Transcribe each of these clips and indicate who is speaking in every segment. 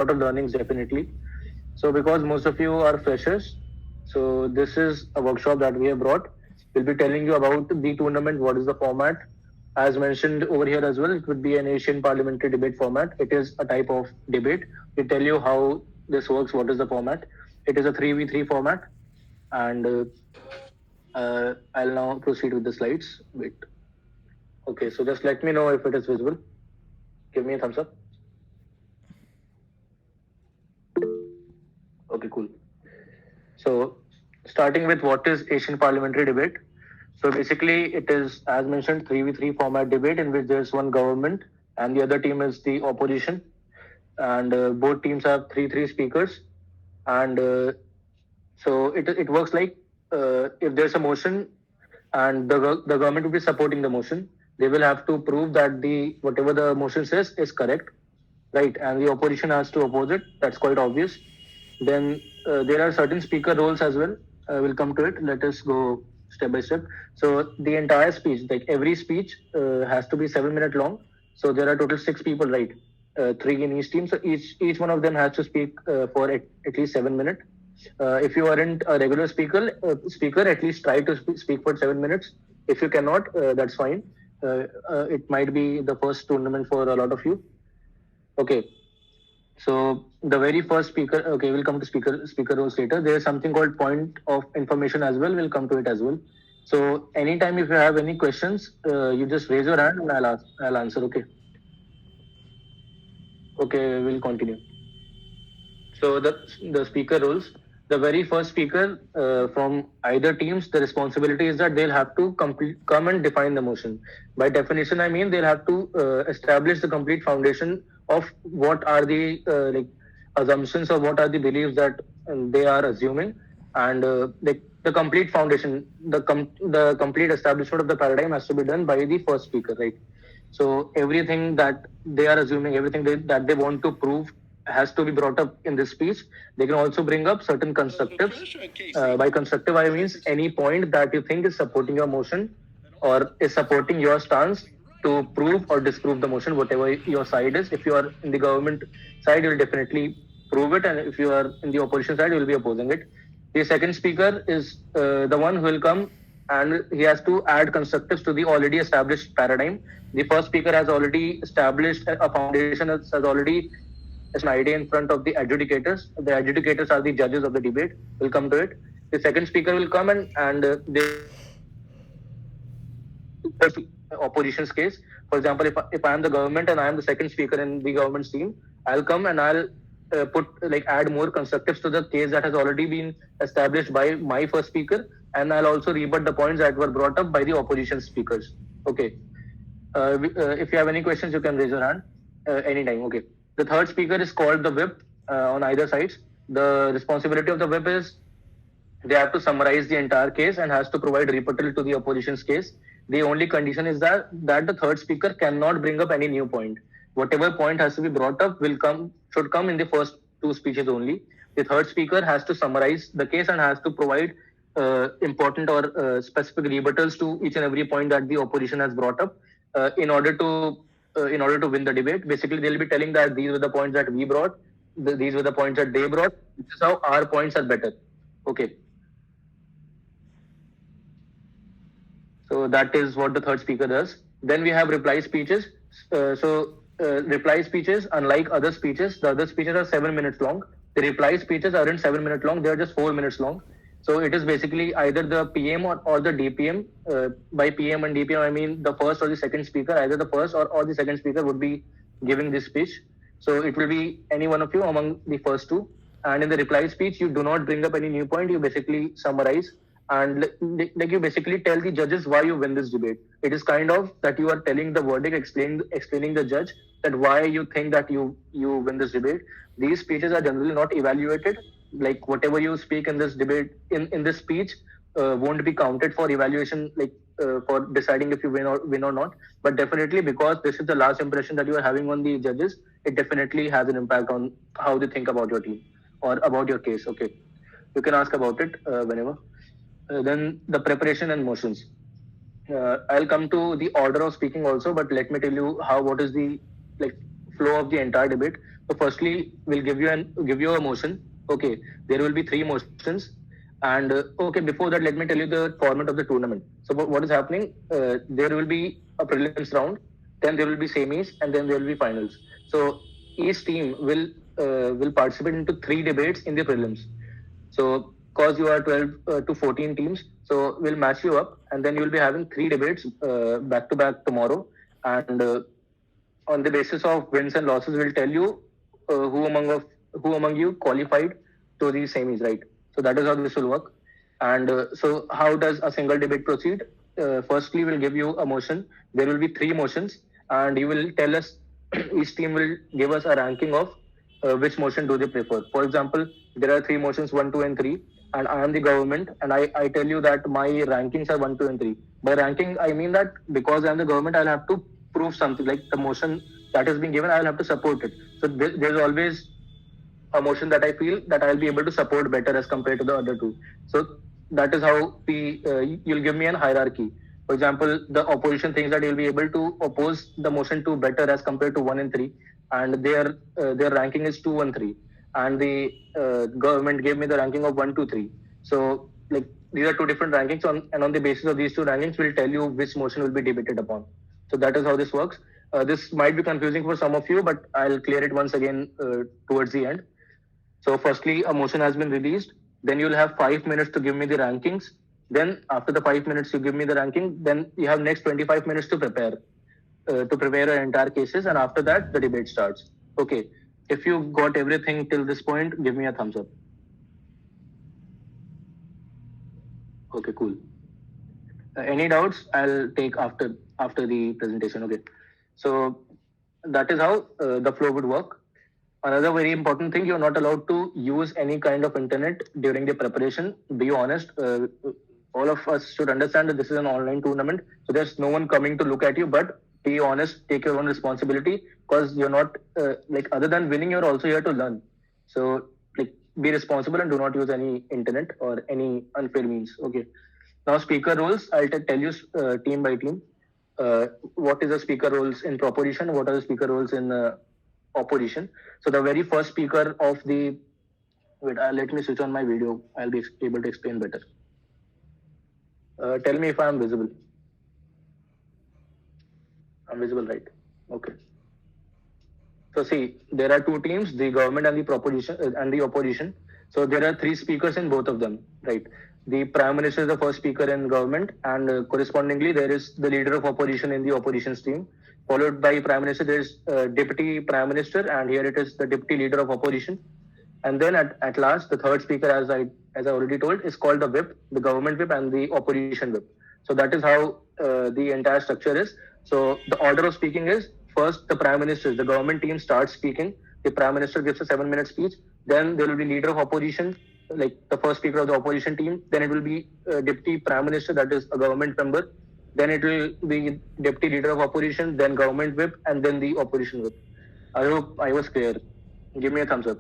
Speaker 1: lot of learnings definitely. So because most of you are freshers, so this is a workshop that we have brought. We'll be telling you about the tournament, what is the format. As mentioned over here as well, it would be an Asian Parliamentary Debate format. It is a type of debate. We tell you how this works, what is the format. It is a 3v3 format. And I'll now proceed with the slides. Wait. Okay, so just let me know if it is visible. Give me a thumbs up. Okay, cool. So starting with what is Asian Parliamentary Debate. So basically it is, as mentioned, 3v3 format debate in which there's one government and the other team is the opposition. And both teams have three speakers. And so it works like if there's a motion and the government will be supporting the motion, they will have to prove that the whatever the motion says is correct, right? And the opposition has to oppose it. That's quite obvious. Then there are certain speaker roles as well. We'll come to it. Let us go step by step. So the entire speech, like every speech, has to be 7 minutes long. So there are total 6 people, right? 3 in each team. So each one of them has to speak for at least 7 minutes. If you aren't a regular speaker, at least try to speak for 7 minutes. If you cannot, that's fine. It might be the first tournament for a lot of you. Okay. So the very first speaker, okay, we'll come to speaker roles later. There is something called point of information as well. We'll come to it as well. So anytime if you have any questions, you just raise your hand and I'll answer. Okay. Okay, we'll continue. So the speaker roles. The very first speaker from either teams, the responsibility is that they'll have to come and define the motion. By definition, I mean they'll have to establish the complete foundation of what are the like assumptions or what are the beliefs that they are assuming, and the complete foundation, the complete establishment of the paradigm has to be done by the first speaker, right? So everything that they are assuming, everything that they want to prove has to be brought up in this speech. They can also bring up certain constructives. By constructive, I mean any point that you think is supporting your motion or is supporting your stance to prove or disprove the motion, whatever your side is. If you are in the government side, you will definitely prove it, and if you are in the opposition side, you will be opposing it. The second speaker is the one who will come and he has to add constructives to the already established paradigm. The first speaker has already established a foundation, has already an idea in front of the adjudicators. The adjudicators are the judges of the debate. We'll come to it. The second speaker will come and they opposition's case. For example, if I am the government and I am the second speaker in the government's team, I'll come and I'll add more constructives to the case that has already been established by my first speaker, and I'll also rebut the points that were brought up by the opposition speakers. Okay. If you have any questions, you can raise your hand anytime. Okay. The third speaker is called the whip on either sides. The responsibility of the whip is they have to summarize the entire case and has to provide rebuttal to the opposition's case. The only condition is that the third speaker cannot bring up any new point. Whatever point has to be brought up should come in the first 2 speeches only. The third speaker has to summarize the case and has to provide important or specific rebuttals to each and every point that the opposition has brought up in order to win the debate. Basically, they'll be telling that these were the points that we brought, these were the points that they brought. This is how our points are better. Okay. So that is what the third speaker does. Then we have reply speeches. Reply speeches, unlike other speeches, the other speeches are 7 minutes long. The reply speeches aren't 7 minutes long, they are just 4 minutes long. So it is basically either the PM or the DPM. By PM and DPM, I mean the first or the second speaker. Either the first or the second speaker would be giving this speech. So it will be any one of you among the first 2. And in the reply speech, you do not bring up any new point. You basically summarize and you basically tell the judges why you win this debate. It is kind of that you are telling the verdict, explaining the judge that why you think that you win this debate. These speeches are generally not evaluated. Like whatever you speak in this debate, in this speech, won't be counted for evaluation, for deciding if you win or not. But definitely, because this is the last impression that you are having on the judges, it definitely has an impact on how they think about your team or about your case. Okay, you can ask about it whenever. Then the preparation and motions. I'll come to the order of speaking also, but let me tell you what is the flow of the entire debate. So firstly, we'll give you a motion. Okay, there will be three motions, and okay, before that, let me tell you the format of the tournament. So what is happening? There will be a prelims round, then there will be semis, and then there will be finals. So each team will participate into three debates in the prelims. So, cause you are 12 to 14 teams, so we'll match you up, and then you will be having three debates back to back tomorrow. And on the basis of wins and losses, we'll tell you who among you qualified to these semis, right? So that is how this will work. And so, how does a single debate proceed? Firstly, we'll give you a motion. There will be three motions, and you will tell us. Each team will give us a ranking of which motion do they prefer. For example, there are three motions, one, two, and three, and I am the government, and I tell you that my rankings are one, two, and three. By ranking, I mean that because I am the government, I'll have to prove something like the motion that is being given, I'll have to support it. So there's always a motion that I feel that I'll be able to support better as compared to the other two. So that is how you'll give me an hierarchy. For example, the opposition thinks that you'll be able to oppose the motion to better as compared to one and three, and their ranking is two and three, and the government gave me the ranking of one, two, three. So like these are two different rankings, and on the basis of these two rankings, we'll tell you which motion will be debated upon. So that is how this works. This might be confusing for some of you, but I'll clear it once again towards the end. So firstly, a motion has been released. Then you'll have 5 minutes to give me the rankings. Then after the 5 minutes you give me the ranking, then you have next 25 minutes to prepare your entire cases, and after that the debate starts. Okay. If you got everything till this point, give me a thumbs up. Okay, cool. Any doubts? I'll take after the presentation. Okay. So that is how the flow would work. Another very important thing, you're not allowed to use any kind of internet during the preparation. Be honest. All of us should understand that this is an online tournament. So there's no one coming to look at you, but be honest, take your own responsibility, because you're not, other than winning, you're also here to learn. So like, be responsible and do not use any internet or any unfair means. Okay. Now speaker roles, I'll tell you team by team. What is the speaker roles in proposition? What are the speaker roles in opposition? So the very first speaker of the, let me switch on my video. I'll be able to explain better. Tell me if I'm visible. I'm visible, right? Okay. So see, there are two teams, the government and the opposition. So there are three speakers in both of them, right? The Prime Minister is the first speaker in government, and correspondingly there is the leader of opposition in the opposition's team. Followed by Prime Minister, there is Deputy Prime Minister, and here it is the Deputy Leader of Opposition. And then at last, the third speaker, as I already told, is called the whip, the government whip and the opposition whip. So that is how the entire structure is. So the order of speaking is, first the Prime Minister, the government team starts speaking. The Prime Minister gives a 7-minute speech. Then there will be leader of opposition, like the first speaker of the opposition team. Then it will be Deputy Prime Minister, that is a government member. Then it will be Deputy Leader of Opposition, then Government Whip, and then the Opposition Whip. I hope I was clear. Give me a thumbs up.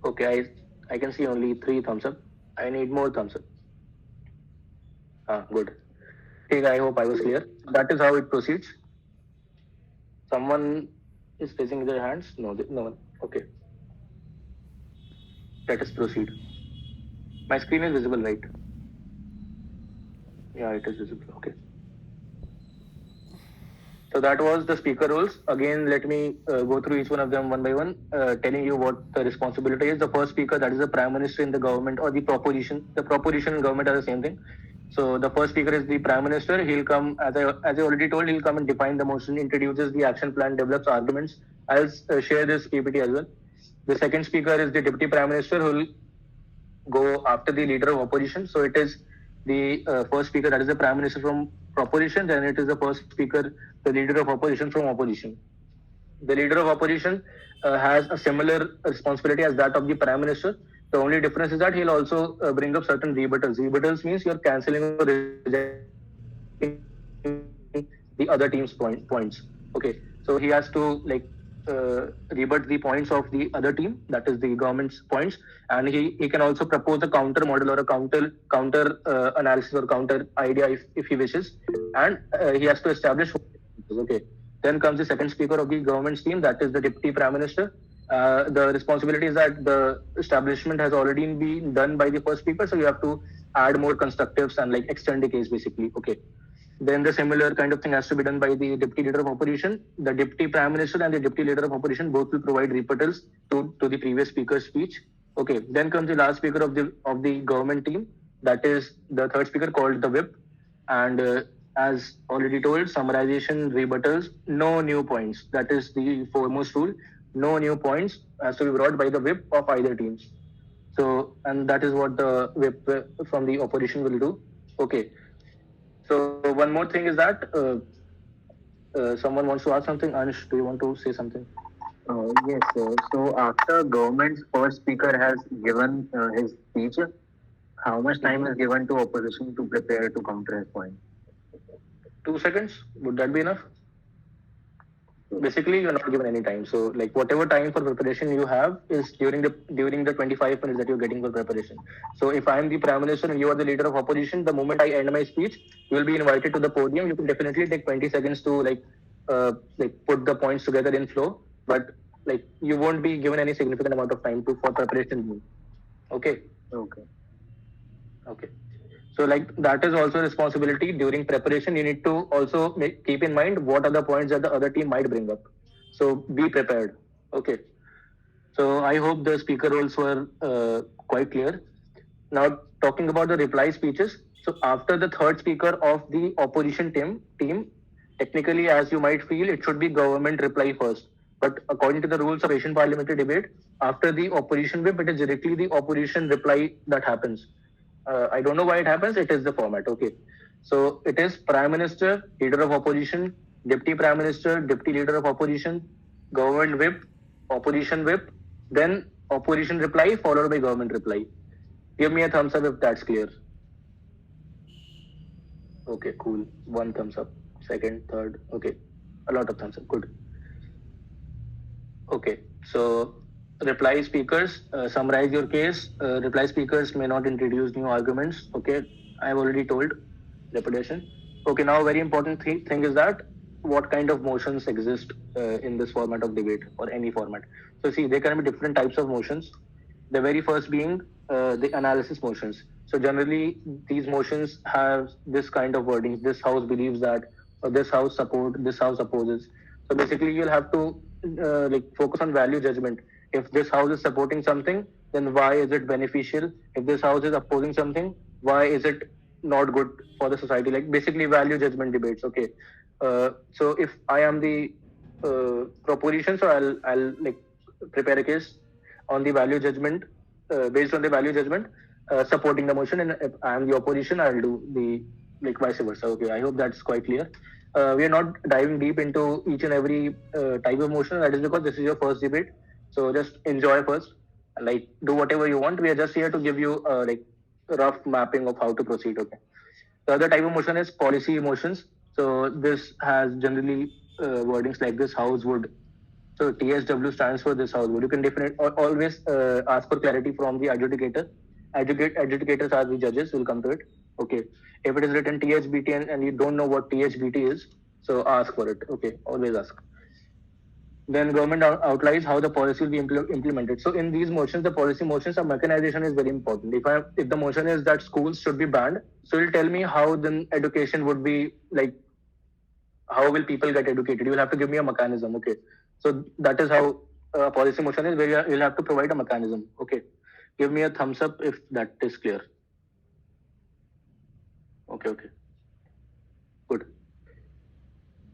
Speaker 1: Okay, I can see only 3 thumbs up. I need more thumbs up. Good. Okay, I hope I was clear. That is how it proceeds. Someone is raising their hands? No one. Okay. Let us proceed. My screen is visible, right? Yeah, it is visible. Okay. So that was the speaker roles. Again, let me go through each one of them one by one, telling you what the responsibility is. The first speaker, that is the Prime Minister in the government or the proposition. The proposition and government are the same thing. So the first speaker is the Prime Minister. He'll come, as I already told, he'll come and define the motion, introduces the action plan, develops arguments. I'll share this PPT as well. The second speaker is the Deputy Prime Minister, who will go after the leader of opposition. So it is the first speaker, that is the Prime Minister from proposition. Then it is the first speaker, the leader of opposition from opposition. The leader of opposition has a similar responsibility as that of the Prime Minister. The only difference is that he'll also bring up certain rebuttals. Rebuttals means you're cancelling or rejecting the other team's points. Okay, so he has to rebut the points of the other team, that is the government's points, and he can also propose a counter model or a counter analysis or counter idea if he wishes, and he has to establish. Okay, Then comes the second speaker of the government's team, that is the Deputy Prime Minister. The responsibility is that the establishment has already been done by the first speaker, so you have to add more constructives and like extend the case basically. Okay. Then the similar kind of thing has to be done by the Deputy Leader of Opposition. The Deputy Prime Minister and the Deputy Leader of Opposition both will provide rebuttals to the previous speaker's speech. Okay. Then comes the last speaker of the government team. That is the third speaker called the whip. And as already told, summarization, rebuttals, no new points. That is the foremost rule. No new points has to be brought by the whip of either teams. So, and that is what the whip from the opposition will do. Okay. So one more thing is that someone wants to ask something. Ansh, do you want to say something?
Speaker 2: Yes, so after government's first speaker has given his speech, how much time is given to opposition to prepare to counter his point?
Speaker 1: 2 seconds. Would that be enough? Basically, you're not given any time. So, like whatever time for preparation you have is during the 25 minutes that you're getting for preparation. So, if I'm the Prime Minister and you are the leader of opposition, the moment I end my speech, you will be invited to the podium. You can definitely take 20 seconds to like put the points together in flow, but like you won't be given any significant amount of time for preparation. Okay.
Speaker 2: Okay.
Speaker 1: Okay. So like that is also a responsibility during preparation. You need to also keep in mind what are the points that the other team might bring up. So be prepared. Okay. So I hope the speaker roles were quite clear. Now talking about the reply speeches. So after the third speaker of the opposition team, technically as you might feel, it should be government reply first. But according to the rules of Asian Parliamentary Debate, after the opposition whip, it is directly the opposition reply that happens. I don't know why it happens. It is the format. Okay. So it is Prime Minister, Leader of Opposition, Deputy Prime Minister, Deputy Leader of Opposition, Government Whip, Opposition Whip, then Opposition reply followed by Government reply. Give me a thumbs up if that's clear. Okay, cool. One thumbs up. Second, third. Okay. A lot of thumbs up. Good. Okay. So reply speakers, summarize your case. Reply speakers may not introduce new arguments. Okay, I have already told repetition. Okay, now very important thing is that what kind of motions exist in this format of debate or any format. So see, there can be different types of motions. The very first being the analysis motions. So generally, these motions have this kind of wording. This house believes that, or this house support, this house opposes. So basically, you'll have to like focus on value judgment. If this house is supporting something, then why is it beneficial? If this house is opposing something, why is it not good for the society? Like basically value judgment debates. Okay. So if I am the proposition, so I'll like prepare a case on the value judgment, based on the value judgment, supporting the motion, and if I am the opposition, I'll do the like vice versa. Okay, I hope that's quite clear. We are not diving deep into each and every type of motion. That is because this is your first debate. So just enjoy first, like do whatever you want. We are just here to give you like rough mapping of how to proceed. Okay. The other type of motion is policy motions. So this has generally wordings like this house would. So TSW stands for this house would. You can definitely always ask for clarity from the adjudicator. Adjudicators are the judges. We'll come to it. Okay. If it is written THBT and you don't know what THBT is, so ask for it. Okay. Always ask. Then government outlines how the policy will be implemented. So in these motions, the policy motions, of mechanization is very important. If the motion is that schools should be banned, so you'll tell me how then education would be like, how will people get educated? You will have to give me a mechanism. Okay. So that is how a policy motion is, where you'll have to provide a mechanism. Okay. Give me a thumbs up if that is clear. Okay. Good.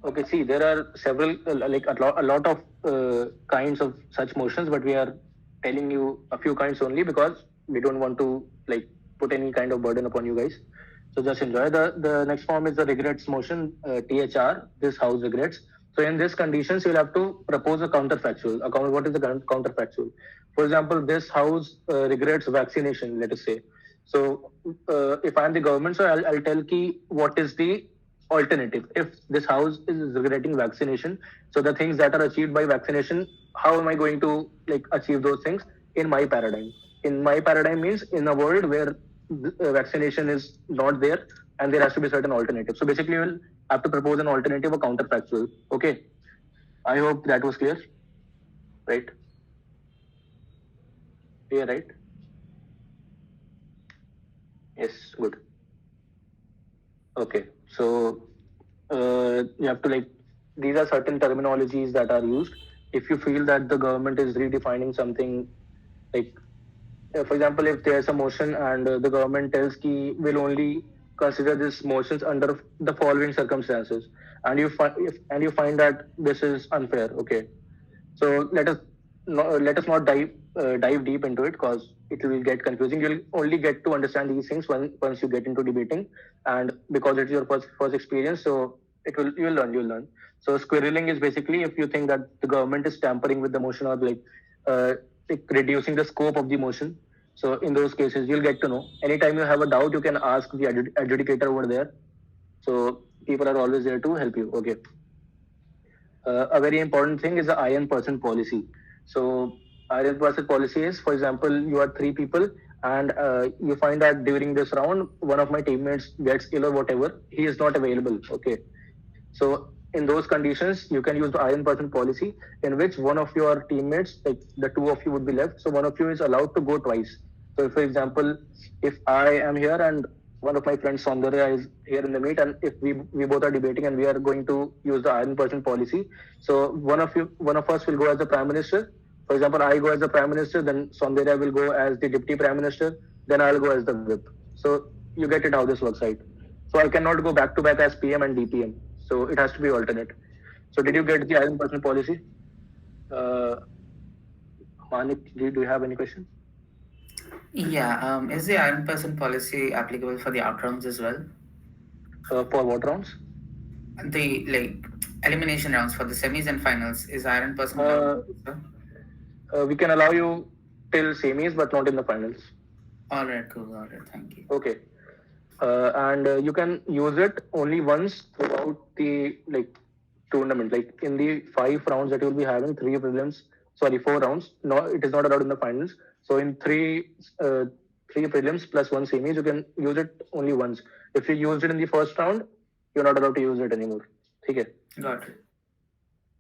Speaker 1: Okay, see, there are several, like a lot of kinds of such motions, but we are telling you a few kinds only because we don't want to like put any kind of burden upon you guys. So just enjoy. The next form is the regrets motion, THR. This house regrets. So in these conditions, you'll have to propose a counterfactual. What is the counterfactual? For example, this house regrets vaccination. Let us say. So if I'm the government, so I'll tell ki what is the alternative. If this house is regretting vaccination, so the things that are achieved by vaccination, how am I going to like achieve those things in my paradigm? In my paradigm means in a world where vaccination is not there and there has to be certain alternative. So basically, you'll have to propose an alternative or counterfactual. Okay. I hope that was clear, right? Yeah, right? Yes, good. Okay, so you have to like, these are certain terminologies that are used. If you feel that the government is redefining something, like for example, if there's a motion and the government tells ki will only consider this motions under the following circumstances, and you find that this is unfair, okay, so let us not dive deep into it because it will get confusing. You'll only get to understand these things once you get into debating, and because it's your first experience, so you'll learn. So squirreling is basically if you think that the government is tampering with the motion or uh, like reducing the scope of the motion. So in those cases, you'll get to know. Anytime you have a doubt, you can ask the adjudicator over there. So people are always there to help you. Okay, a very important thing is the iron person policy. So iron person policy is, for example, you are three people and you find that during this round, one of my teammates gets ill or whatever, he is not available. Okay. So in those conditions, you can use the iron person policy in which one of your teammates, like the two of you would be left. So one of you is allowed to go twice. So if, for example, if I am here and one of my friends Saundarya is here in the meet, and if we both are debating and we are going to use the iron person policy, so one of us will go as the prime minister. For example, I go as the prime minister, then Saundarya will go as the deputy prime minister, then I'll go as the whip. So you get it how this works, right? So I cannot go back to back as PM and DPM. So it has to be alternate. So did you get the iron person policy? Uh, Manik, do you have any question?
Speaker 3: Yeah, is the iron person policy applicable for the out rounds as well?
Speaker 1: For what rounds?
Speaker 3: The like elimination rounds for the semis and finals is iron person allowed
Speaker 1: Uh,
Speaker 3: as well?
Speaker 1: we can allow you till semis, but not in the finals.
Speaker 3: All right, cool. All right, thank you.
Speaker 1: Okay. And you can use it only once throughout the like tournament. Like in the 5 rounds that you'll be having, three prelims, sorry, 4 rounds. No, it is not allowed in the finals. So in uh, three prelims plus one semis, you can use it only once. If you used it in the first round, you're not allowed to use it anymore. Okay.
Speaker 3: Got it.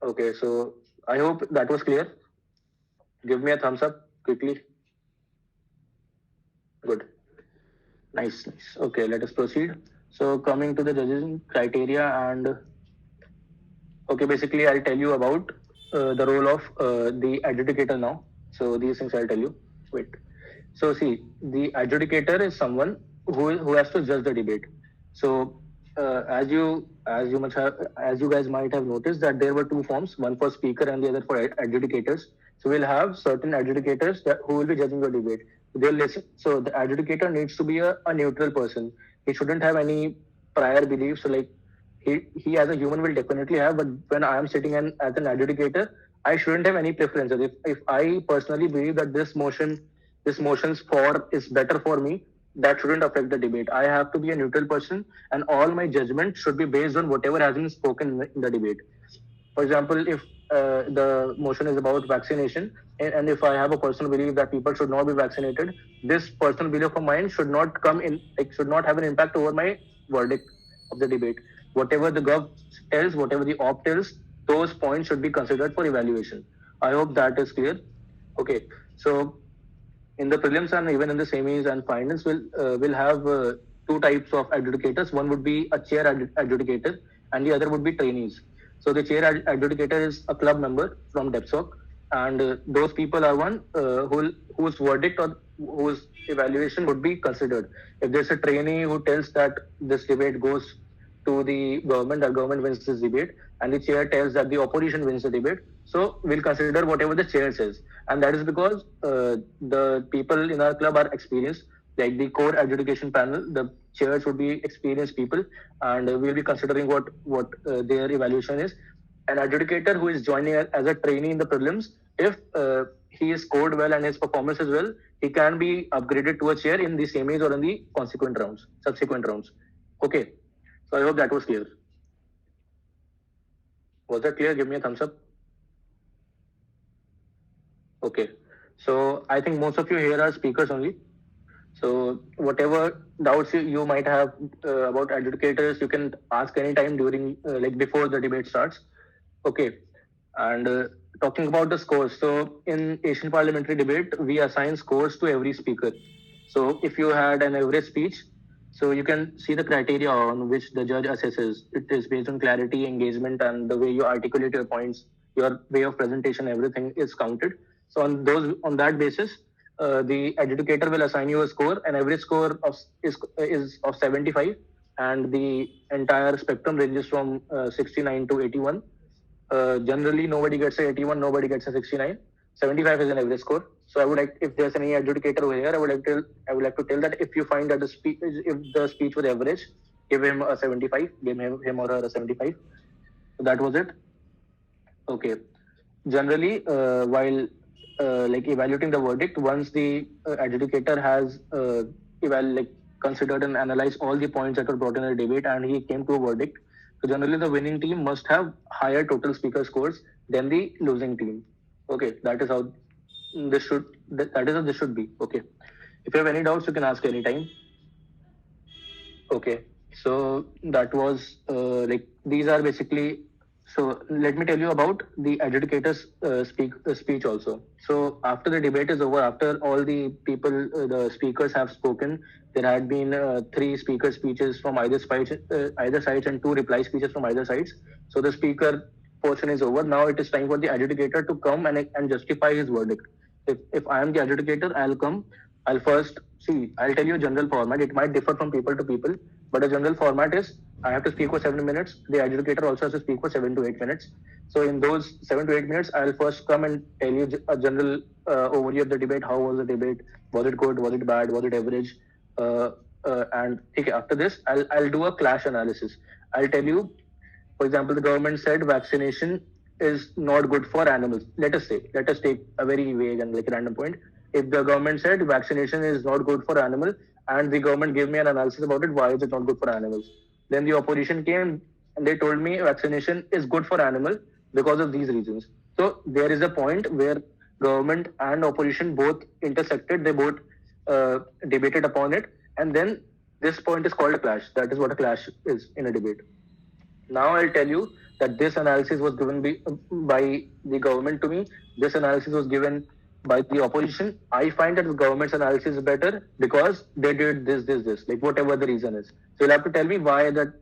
Speaker 1: Okay. So I hope that was clear. Give me a thumbs up quickly. Good. Nice, nice. Okay, let us proceed. So coming to the judging criteria and okay, basically I'll tell you about the role of the adjudicator now. So these things I'll tell you. Wait. So see, the adjudicator is someone who has to judge the debate. So as you guys might have noticed that there were two forms, one for speaker and the other for adjudicators. So we'll have certain adjudicators who will be judging the debate. They'll listen. So the adjudicator needs to be a neutral person. He shouldn't have any prior beliefs. So like he as a human will definitely have, but when I am sitting as an adjudicator, I shouldn't have any preferences. If I personally believe that this motion's for is better for me, that shouldn't affect the debate. I have to be a neutral person, and all my judgment should be based on whatever has been spoken in the debate. For example, if the motion is about vaccination, and if I have a personal belief that people should not be vaccinated, this personal belief of mine should not come in, like should not have an impact over my verdict of the debate. Whatever the gov tells, whatever the op tells, those points should be considered for evaluation. I hope that is clear. Okay, so in the prelims and even in the semis and finals, will have two types of adjudicators. One would be a chair adjudicator, and the other would be trainees. So the chair adjudicator is a club member from DebSoc, and those people are one whose verdict or whose evaluation would be considered. If there's a trainee who tells that this debate goes to the government, or government wins this debate, and the chair tells that the opposition wins the debate, so we'll consider whatever the chair says, and that is because the people in our club are experienced. Like the core adjudication panel, the chairs would be experienced people, and we'll be considering what their evaluation is. An adjudicator who is joining as a trainee in the prelims, if he is scored well and his performance is well, he can be upgraded to a chair in the semis or in the subsequent rounds. Okay, so I hope that was clear. Was that clear? Give me a thumbs up. Okay. So I think most of you here are speakers only. So whatever doubts you might have about adjudicators, you can ask anytime during like before the debate starts. Okay. And talking about the scores, so in Asian Parliamentary Debate, we assign scores to every speaker. So if you had an average speech, so you can see the criteria on which the judge assesses. It is based on clarity, engagement, and the way you articulate your points, your way of presentation, everything is counted. So on that basis, the adjudicator will assign you a score. An average score is of 75, and the entire spectrum ranges from 69 to 81. Generally, nobody gets a 81, nobody gets a 69. 75 is an average score. So I would like, if there's any adjudicator over here, I would like to tell that if you find that if the speech was average, give him a 75, give him or her a 75. So that was it. Okay. Generally, while like evaluating the verdict, once the adjudicator has like considered and analyzed all the points that were brought in the debate, and he came to a verdict. So generally, the winning team must have higher total speaker scores than the losing team. Okay, that is how that is how this should be. Okay. If you have any doubts, you can ask anytime. Okay, so that was like these are basically. So let me tell you about the adjudicator's speech also. So after the debate is over, after all the people, the speakers have spoken, there had been three speaker speeches from either sides, and two reply speeches from either sides. So the speaker portion is over. Now it is time for the adjudicator to come and justify his verdict. If I am the adjudicator, I'll come. I'll first see. I'll tell you a general format. It might differ from people to people, but a general format is I have to speak for 7 minutes. The adjudicator also has to speak for 7 to 8 minutes. So in those 7 to 8 minutes, I'll first come and tell you a general overview of the debate. How was the debate? Was it good? Was it bad? Was it average? And okay, after this, I'll do a clash analysis. I'll tell you, for example, the government said vaccination is not good for animals. Let us take a very vague and like random point. If the government said vaccination is not good for animal, and the government gave me an analysis about it, why is it not good for animals? Then the opposition came and they told me vaccination is good for animal because of these reasons. So there is a point where government and opposition both intersected. They both debated upon it, and then this point is called a clash. That is what a clash is in a debate. Now I'll tell you that this analysis was given by the government to me. This analysis was given by the opposition. I find that the government's analysis is better because they did this, like whatever the reason is. So you'll have to tell me why the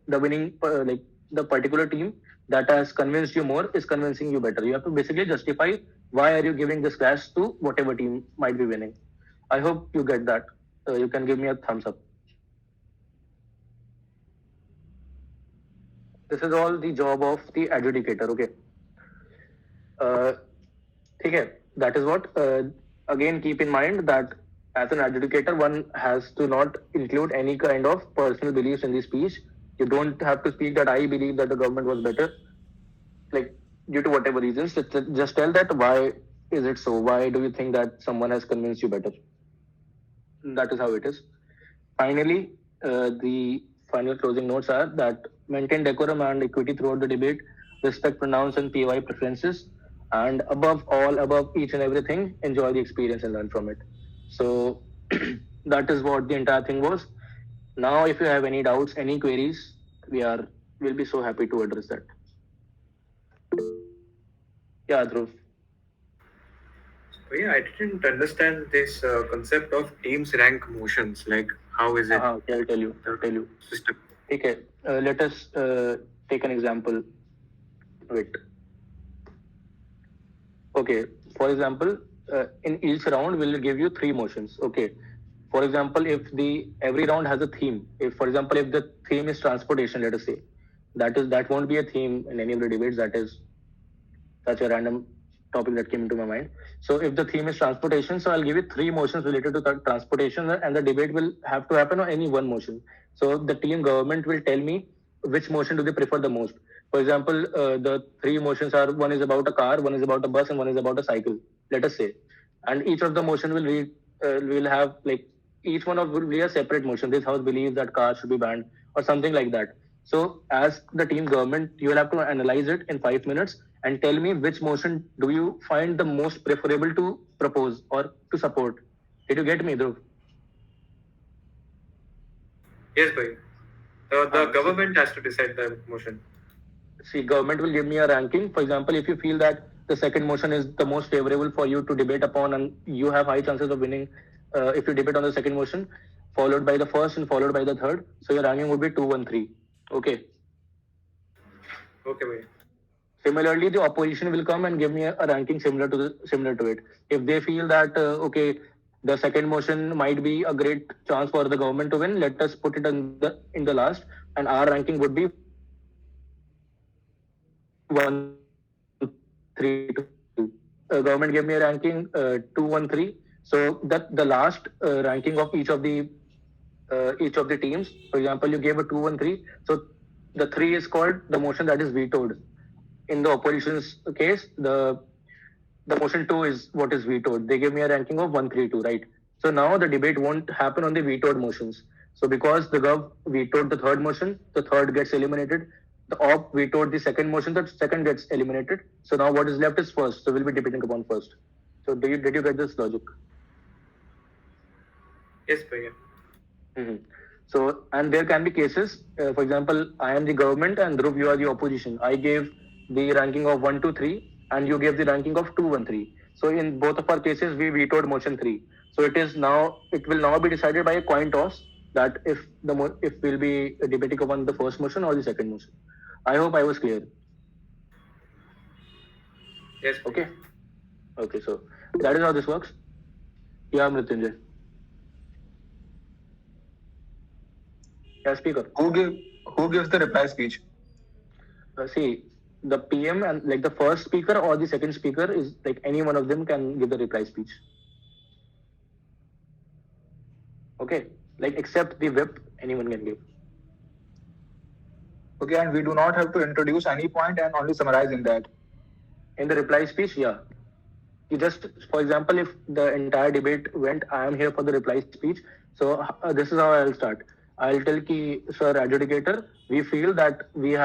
Speaker 1: winning like the particular team that has convinced you more is convincing you better. You have to basically justify why are you giving this clash to whatever team might be winning. I hope you get that. You can give me a thumbs up. This is all the job of the adjudicator. Okay. Okay. That is what. Again, keep in mind that as an adjudicator, one has to not include any kind of personal beliefs in the speech. You don't have to speak that I believe that the government was better, like due to whatever reasons. Just tell that why is it so? Why do you think that someone has convinced you better? That is how it is. Finally, the final closing notes are that maintain decorum and equity throughout the debate, respect pronouns and PY preferences, and above each and everything, enjoy the experience and learn from it. So that is what the entire thing was. Now, if you have any doubts, any queries, we'll be so happy to address that. Yeah, Dhruv.
Speaker 4: So yeah, I didn't understand this concept of teams rank motions. Like, how is it?
Speaker 1: Okay, I'll tell you.
Speaker 4: System.
Speaker 1: Okay, let us take an example. Wait. Okay, for example, in each round we'll give you three motions. Okay, for example, if every round has a theme. If, for example, if the theme is transportation, let us say, that won't be a theme in any of the debates. That is such a random topic that came into my mind. So if the theme is transportation, so I'll give you three motions related to transportation, and the debate will have to happen on any one motion. So the team government will tell me which motion do they prefer the most. For example, the three motions are: one is about a car, one is about a bus, and one is about a cycle. Let us say, and each of the motion will have like each one of will be a separate motion. This house believes that cars should be banned or something like that. So as the team government, you will have to analyze it in 5 minutes and tell me which motion do you find the most preferable to propose or to support. Did you get me, Dhruv?
Speaker 4: Yes, bhai. The government has to decide the motion.
Speaker 1: see, government will give me a ranking. For example, if you feel that the second motion is the most favorable for you to debate upon, and you have high chances of winning if you debate on the second motion, followed by the first and followed by the third. So your ranking would be 2-1-3. Okay.
Speaker 4: Okay, bhai.
Speaker 1: Similarly, the opposition will come and give me a ranking similar to it. If they feel that okay, the second motion might be a great chance for the government to win, let us put it in the last, and our ranking would be 1-3-2. Government gave me a ranking 2-1-3. So that the last ranking of each of the teams. For example, you gave a 2-1-3. So the 3 is called the motion that is vetoed. In the opposition's case, the motion 2 is what is vetoed. They gave me a ranking of 1-3-2, right? So now the debate won't happen on the vetoed motions. So because the gov vetoed the third motion, the third gets eliminated. The op vetoed the second motion, the second gets eliminated. So now what is left is first. So we'll be debating upon first. So did you get this logic?
Speaker 4: Yes, bhai.
Speaker 1: Mm-hmm. So, and there can be cases, for example, I am the government and Dhruv, you are the opposition. I gave the ranking of 1-3 and you gave the ranking of 2-1-3. So, in both of our cases, we vetoed motion 3. So, it will now be decided by a coin toss that if we'll be debating upon the first motion or the second motion. I hope I was clear.
Speaker 4: Yes. Bhai.
Speaker 1: Okay. Okay, so that is how this works. Yeah, Mrityunjay. Yeah, speaker.
Speaker 5: Who gives the reply speech?
Speaker 1: See, the PM and like the first speaker or the second speaker is like any one of them can give the reply speech. Okay, like except the whip, anyone can give.
Speaker 5: Okay, and we do not have to introduce any point and only summarize in that.
Speaker 1: In the reply speech, yeah. You just, for example, if the entire debate went, I am here for the reply speech. So this is how I'll start. I'll tell ki, sir, adjudicator, we feel that we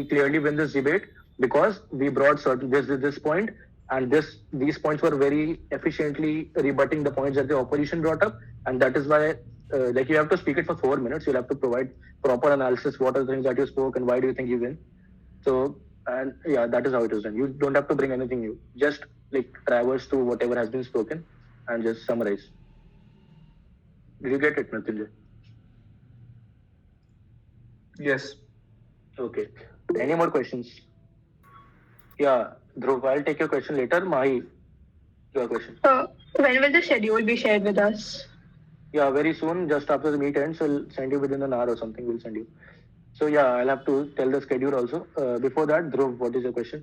Speaker 1: clearly win this debate because we brought certain this point, and these points were very efficiently rebutting the points that the opposition brought up, and that is why you have to speak it for 4 minutes. You'll have to provide proper analysis. What are the things that you spoke, and why do you think you win? So, and yeah, that is how it is done. You don't have to bring anything new. Just like traverse through whatever has been spoken and just summarize. Did you get it, Mrityunjay?
Speaker 5: Yes.
Speaker 1: Okay. Any more questions? Yeah, Dhruv, I'll take your question later. Mahi, your question.
Speaker 6: When will the schedule be shared with us?
Speaker 1: Yeah, very soon, just after the meet ends, we'll send you within an hour or something. We'll send you. So yeah, I'll have to tell the schedule also. Before that, Dhruv, what is your question?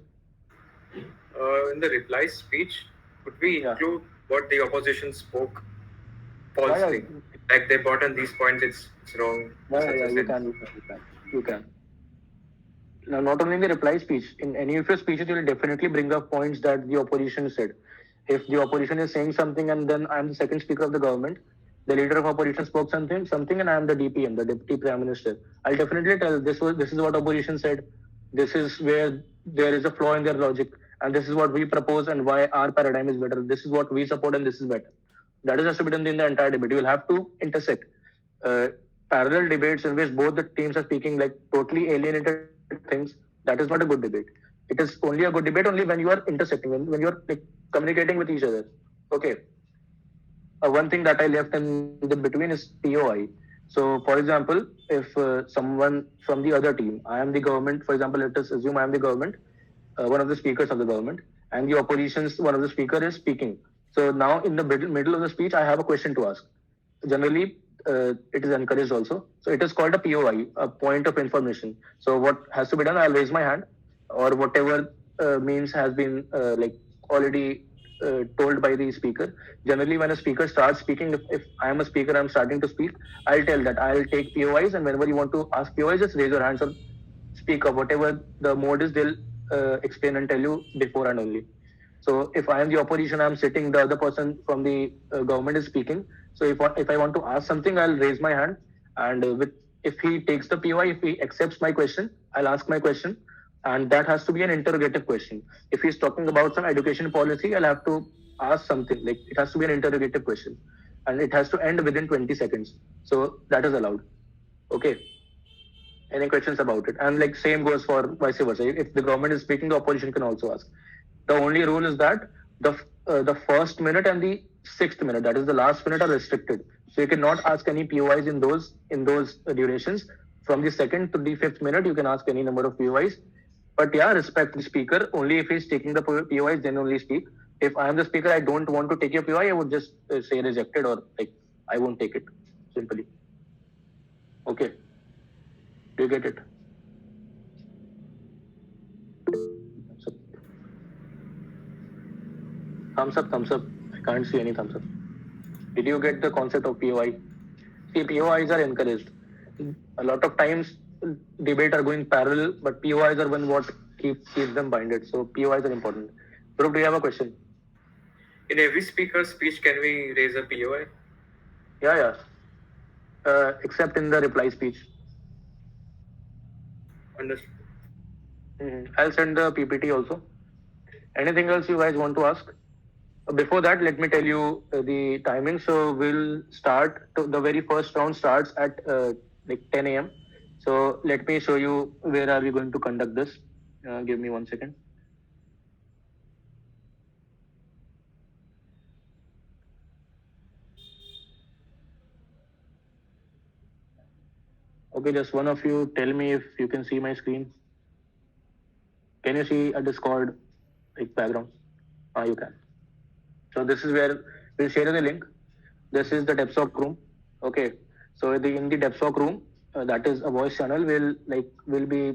Speaker 4: In the reply speech, could we include what the opposition spoke falsely? Like they brought in these points, it's wrong.
Speaker 1: Yeah, you can. Now, not only in the reply speech, in any of your speeches, you will definitely bring up points that the opposition said. If the opposition is saying something and then I'm the second speaker of the government, the leader of opposition spoke something, and I'm the DPM, the Deputy Prime Minister, I'll definitely tell this is what opposition said. This is where there is a flaw in their logic, and this is what we propose and why our paradigm is better. This is what we support and this is better. That is has to be done in the entire debate. You will have to intersect parallel debates in which both the teams are speaking like totally alienated things. That is not a good debate. It is only a good debate only when you are intersecting, when you are like communicating with each other. Okay. One thing that I left in the between is POI. So, for example, if someone from the other team, I am the government, for example, let us assume I am the government, one of the speakers of the government, and the opposition's one of the speaker is speaking. So now in the middle of the speech, I have a question to ask. Generally, it is encouraged also. So it is called a POI, a point of information. So what has to be done? I'll raise my hand, or whatever means has been already told by the speaker. Generally, when a speaker starts speaking, if I am a speaker, I'm starting to speak, I'll tell that I'll take POIs, and whenever you want to ask POIs, just raise your hands or speak up. Whatever the mode is, they'll explain and tell you before and only. So if I am the opposition, I'm sitting, the other person from the government is speaking. So if I want to ask something, I'll raise my hand, and if he takes the POI, if he accepts my question, I'll ask my question, and that has to be an interrogative question. If he's talking about some education policy, I'll have to ask something, like it has to be an interrogative question, and it has to end within 20 seconds. So that is allowed. Okay. Any questions about it? And like same goes for vice versa. If the government is speaking, the opposition can also ask. The only rule is that the first minute and the sixth minute, that is the last minute, are restricted. So you cannot ask any POIs in those durations. From the second to the fifth minute, you can ask any number of POIs. But yeah, respect the speaker. Only if he's taking the POIs, then only speak. If I am the speaker, I don't want to take your POI, I would just say rejected, or like I won't take it. Simply. Okay. Do you get it? Thumbs up, thumbs up. I can't see any thumbs up. Did you get the concept of POI? See, POIs are encouraged. A lot of times, debate are going parallel, but POIs are one what keeps them binded. So POIs are important. Dhruv, do you have a question?
Speaker 4: In every speaker's speech, can we raise a POI?
Speaker 1: Yeah. Except in the reply speech.
Speaker 4: Understood.
Speaker 1: I'll send the PPT also. Anything else you guys want to ask? Before that, let me tell you the timing. So we'll start. The very first round starts at like 10 a.m. So let me show you where are we going to conduct this. Give me 1 second. Okay, just one of you tell me if you can see my screen. Can you see a Discord like background? You can. So this is where we'll share the link. This is the DebSoc room. Okay. So in the DebSoc room, that is a voice channel. We'll be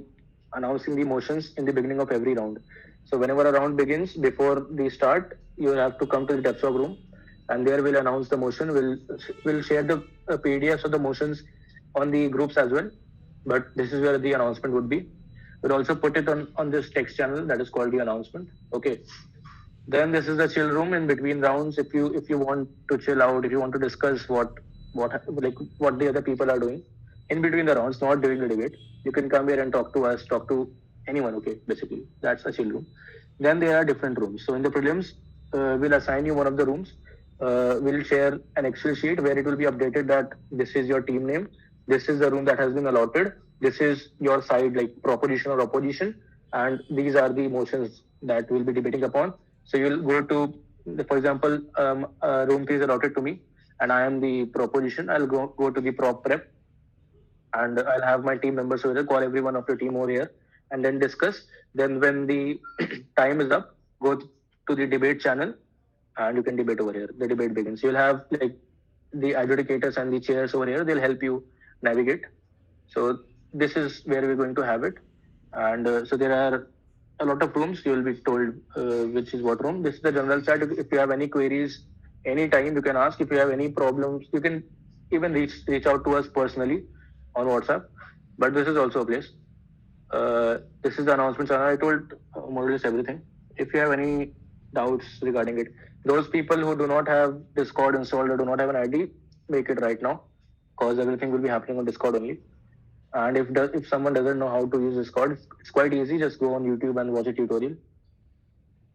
Speaker 1: announcing the motions in the beginning of every round. So whenever a round begins, before the start, you have to come to the DebSoc room, and there we'll announce the motion. We'll share the PDFs of the motions on the groups as well. But this is where the announcement would be. We'll also put it on this text channel that is called the announcement. Okay. Then this is the chill room in between rounds. If you want to chill out, if you want to discuss what the other people are doing in between the rounds, not during the debate, you can come here and talk to us, talk to anyone. Okay, basically that's a chill room. Then there are different rooms. So in the prelims, we'll assign you one of the rooms. We'll share an Excel sheet where it will be updated that this is your team name, this is the room that has been allotted, this is your side like proposition or opposition, and these are the motions that we'll be debating upon. So you'll go to, for example, room 3 is allotted to me, and I am the proposition. I'll go to the prop prep, and I'll have my team members over there, call everyone of your team over here, and then discuss. Then when the time is up, go to the debate channel, and you can debate over here. The debate begins. You'll have like the adjudicators and the chairs over here. They'll help you navigate. So this is where we're going to have it, and so there are a lot of rooms. You will be told which is what room. This is the general chat. If you have any queries, anytime you can ask. If you have any problems, you can even reach out to us personally on WhatsApp. But this is also a place. This is the announcement channel. I told more or less everything. If you have any doubts regarding it, those people who do not have Discord installed or do not have an ID, make it right now, because everything will be happening on Discord only. And if someone doesn't know how to use Discord, it's quite easy. Just go on YouTube and watch a tutorial.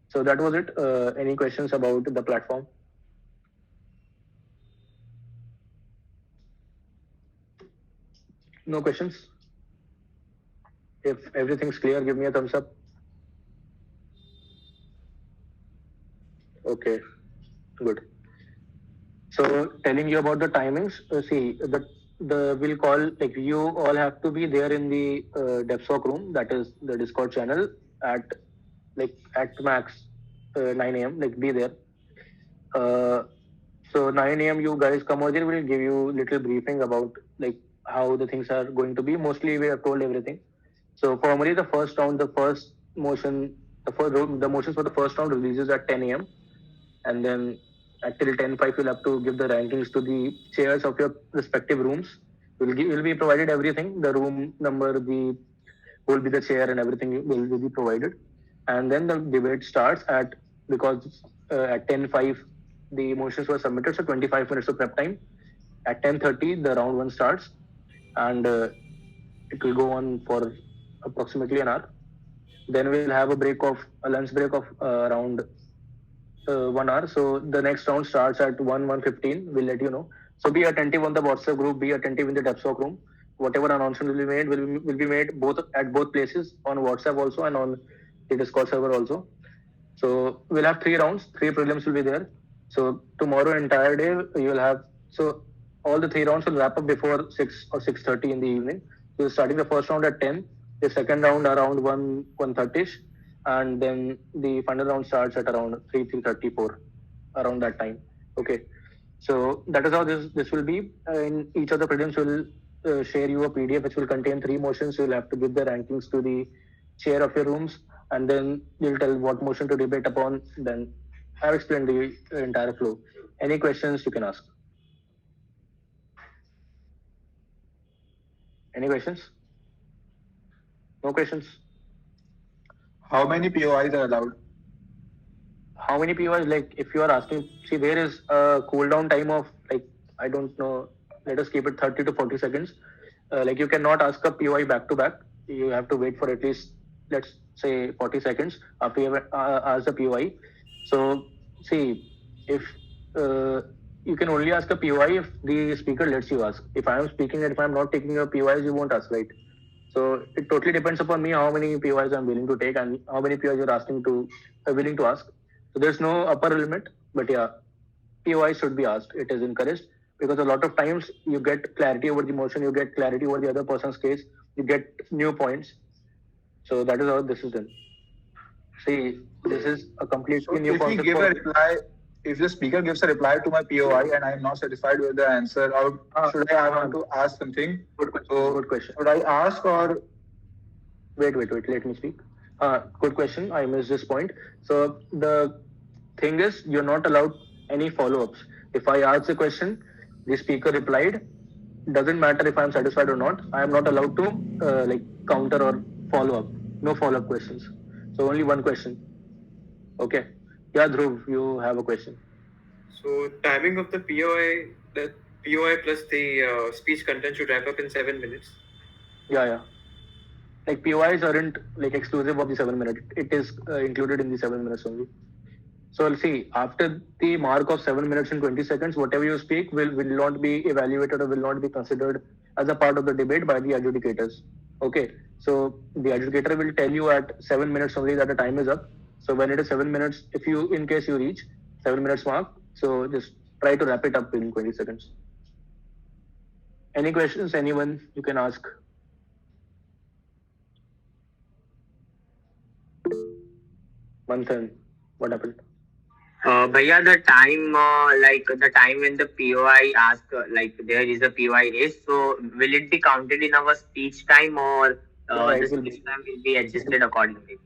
Speaker 1: So that was it. Any questions about the platform? No questions? If everything's clear, give me a thumbs up. Okay, good. So telling you about the timings, see, we'll call, like, you all have to be there in the DebSoc room, that is the Discord channel, at max 9 a.m. Like, be there. So 9 a.m. you guys come over there. We'll give you little briefing about like how the things are going to be. Mostly we have told everything. So formally, the first round, the first motion, the motions for the first round releases at 10 a.m. and then till 10:05 you'll have to give the rankings to the chairs of your respective rooms. Will be provided everything. The room number, who will be the chair, and everything will be provided. And then the debate starts because at 10:05 the motions were submitted, so 25 minutes of prep time. At 10:30 the round 1 starts, and it will go on for approximately an hour. Then we'll have a lunch break of around 1 hour. So the next round starts at 1:15. We'll let you know. So be attentive on the WhatsApp group. Be attentive in the DebSoc room. whatever announcement will be made will be made both at both places, on WhatsApp also and on the Discord server also. So we'll have 3 rounds. 3 prelims will be there. So tomorrow entire day you will have, so all the 3 rounds will wrap up before 6 or 6:30 in the evening. So starting the first round at 10, the second round around 1:30ish, and then the final round starts at around 3:34, around that time. Okay. So that is how this will be. In each of the prelims will share you a PDF which will contain 3 motions. You will have to give the rankings to the chair of your rooms, and then you'll tell what motion to debate upon. Then I've explained the entire flow. Any questions you can ask. Any questions? No questions?
Speaker 5: How many POIs are allowed?
Speaker 1: How many POIs? Like, if you are asking, see, there is a cooldown time of, like, I don't know, let us keep it 30 to 40 seconds. Like, you cannot ask a POI back to back. You have to wait for at least, let's say, 40 seconds after you have asked the POI. So, see, if you can only ask a POI if the speaker lets you ask. If I am speaking and if I am not taking your POIs, you won't ask, right? So it totally depends upon me how many POIs I'm willing to take and how many POIs you're asking to willing to ask. So there's no upper limit, but yeah, POI should be asked. It is encouraged because a lot of times you get clarity over the motion, you get clarity over the other person's case, you get new points. So that is how this is done. See, this is a completely
Speaker 5: So
Speaker 1: new
Speaker 5: if we
Speaker 1: concept
Speaker 5: give
Speaker 1: for.
Speaker 5: a reply, if the speaker gives a reply to my POI and I am not satisfied with the answer, or should I want to ask something?
Speaker 1: Good question.
Speaker 5: So
Speaker 1: Good question.
Speaker 5: should I ask or
Speaker 1: Wait. Let me speak. Good question. I missed this point. So the thing is, you're not allowed any follow-ups. If I ask a question, the speaker replied. Doesn't matter if I'm satisfied or not. I am not allowed to like counter or follow up. No follow-up questions. So only one question. Okay. Yeah, Dhruv, you have a question.
Speaker 4: So timing of the POI plus the speech content should wrap up in 7 minutes.
Speaker 1: Yeah. Like POIs aren't like exclusive of the 7 minutes. It is included in the 7 minutes only. So I'll see after the mark of 7 minutes and 20 seconds, whatever you speak will not be evaluated or will not be considered as a part of the debate by the adjudicators. Okay. So the adjudicator will tell you at 7 minutes only that the time is up. So when it is 7 minutes, if you in case you reach 7 minutes mark, so just try to wrap it up in 20 seconds. Any questions? Anyone you can ask. Manthan, what happened?
Speaker 7: Bhaiya, the time, like the time when the POI ask, like there is a POI raised, so will it be counted in our speech time or the speech time will be adjusted accordingly?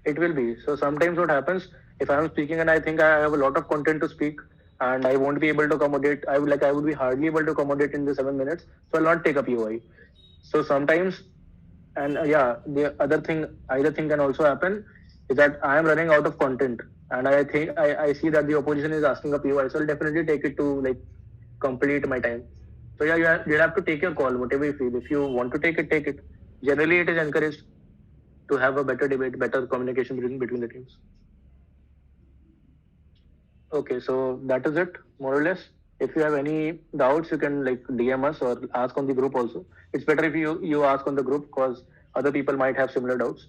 Speaker 1: It will be. So sometimes what happens, if I am speaking and I think I have a lot of content to speak and I won't be able to accommodate, I would be hardly able to accommodate in the 7 minutes. So I'll not take a POI. So sometimes, and yeah, the either thing can also happen is that I am running out of content and I think I see that the opposition is asking a POI. So I'll definitely take it to like complete my time. So yeah, you have to take your call, whatever you feel. If you want to take it, take it. Generally, it is encouraged to have a better debate, better communication between the teams. Okay, so that is it, more or less. If you have any doubts, you can like DM us or ask on the group also. It's better if you ask on the group because other people might have similar doubts.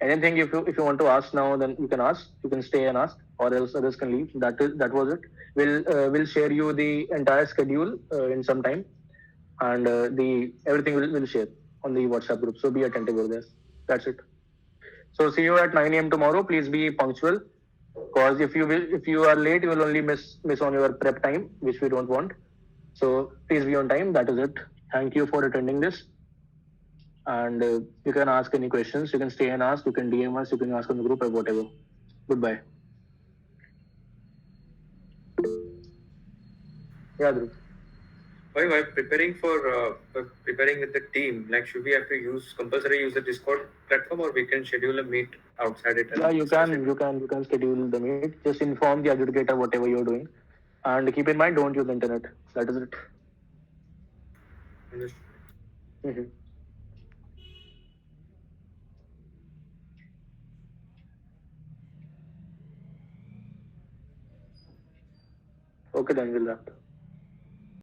Speaker 1: Anything if you want to ask now, then you can ask. You can stay and ask, or else others can leave. That was it. We'll share you the entire schedule in some time, and the everything will share on the WhatsApp group. So be attentive over there. That's it. So see you at 9 a.m. tomorrow. Please be punctual, because if you are late, you will only miss on your prep time, which we don't want. So please be on time. That is it. Thank you for attending this. And you can ask any questions. You can stay and ask. You can DM us. You can ask on the group or whatever. Goodbye. Yeah, Dhruv.
Speaker 4: While preparing with the team, like should we have to compulsory use the Discord platform, or we can schedule a meet outside it?
Speaker 1: Yeah, you can schedule the meet. Just inform the adjudicator whatever you're doing, and keep in mind don't use the internet. That is it. Mm-hmm. Okay, then we'll wrap.